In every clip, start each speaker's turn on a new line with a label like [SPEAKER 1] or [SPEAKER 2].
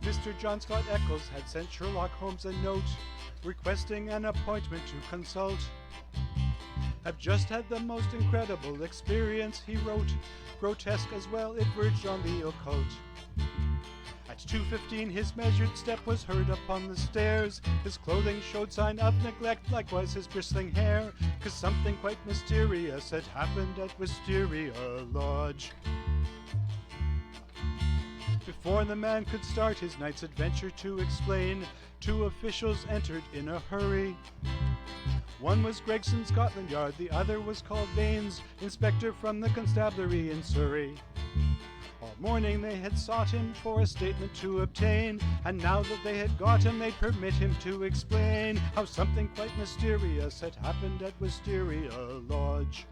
[SPEAKER 1] Mr. John Scott Eccles had sent Sherlock Holmes a note requesting an appointment to consult. "I've just had the most incredible experience," he wrote. Grotesque as well, it verged on the occult. At 2:15 his measured step was heard upon the stairs. His clothing showed sign of neglect, likewise his bristling hair, 'cause something quite mysterious had happened at Wisteria Lodge. Before the man could start his night's adventure to explain, two officials entered in a hurry. One was Gregson, Scotland Yard, the other was called Baines, inspector from the constabulary in Surrey. All morning they had sought him for a statement to obtain, and now that they had got him, they'd permit him to explain how something quite mysterious had happened at Wisteria Lodge.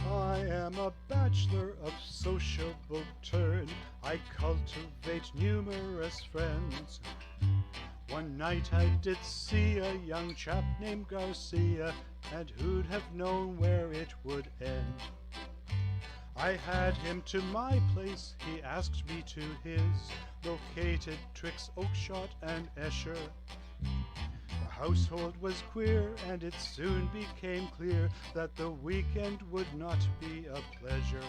[SPEAKER 1] "I am a bachelor of sociable turn. I cultivate numerous friends. One night I did see a young chap named Garcia, and who'd have known where it would end? I had him to my place, he asked me to his, located twixt Oakshott and Esher. The household was queer, and it soon became clear that the weekend would not be a pleasure.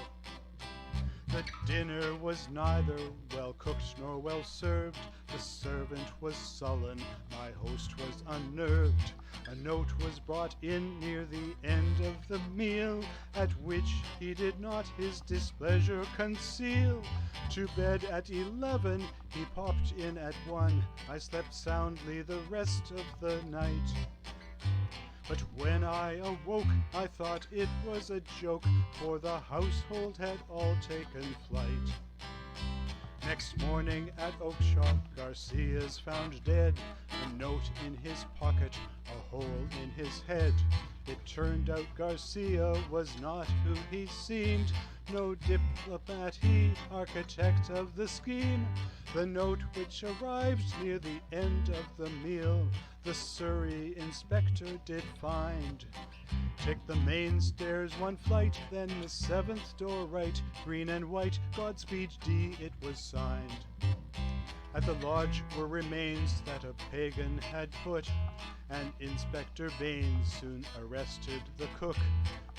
[SPEAKER 1] The dinner was neither well cooked nor well served. The servant was sullen, my host was unnerved. A note was brought in near the end of the meal, at which he did not his displeasure conceal. To bed at 11, he popped in at 1. I slept soundly the rest of the night. But when I awoke, I thought it was a joke, for the household had all taken flight. Next morning at Oakshott, Garcia's found dead, a note in his pocket, a hole in his head. It turned out Garcia was not who he seemed, no diplomat he, architect of the scheme. The note which arrived near the end of the meal, the Surrey inspector did find. Take the main stairs one flight, then the 7th door right, green and white, Godspeed D it was signed. At the lodge were remains that a pagan had put, and Inspector Baines soon arrested the cook.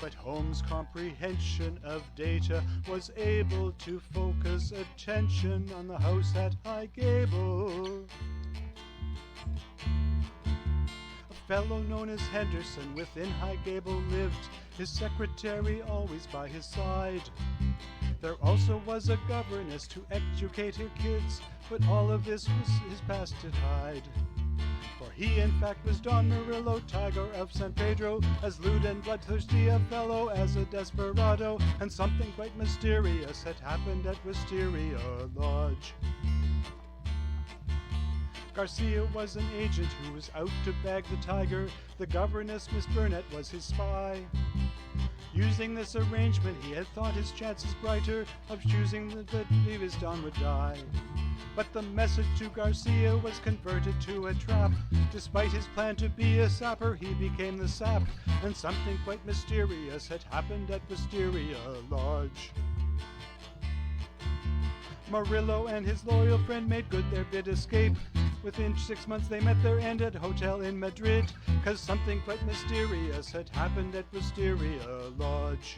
[SPEAKER 1] But Holmes' comprehension of data was able to focus attention on the house at High Gable. A fellow known as Henderson within High Gable lived, his secretary always by his side. There also was a governess to educate her kids, but all of this was his past to hide. For he in fact was Don Murillo, tiger of San Pedro, as lewd and bloodthirsty a fellow as a desperado, and something quite mysterious had happened at Wisteria Lodge. Garcia was an agent who was out to bag the tiger. The governess, Miss Burnett, was his spy. Using this arrangement, he had thought his chances brighter of choosing that his Don would die. But the message to Garcia was converted to a trap. Despite his plan to be a sapper, he became the sap, and something quite mysterious had happened at Wisteria Lodge. Murillo and his loyal friend made good their bid escape. Within 6 months they met their end at a hotel in Madrid, 'cause something quite mysterious had happened at Wisteria Lodge.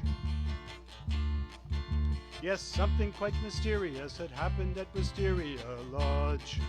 [SPEAKER 1] Yes, something quite mysterious had happened at Wisteria Lodge.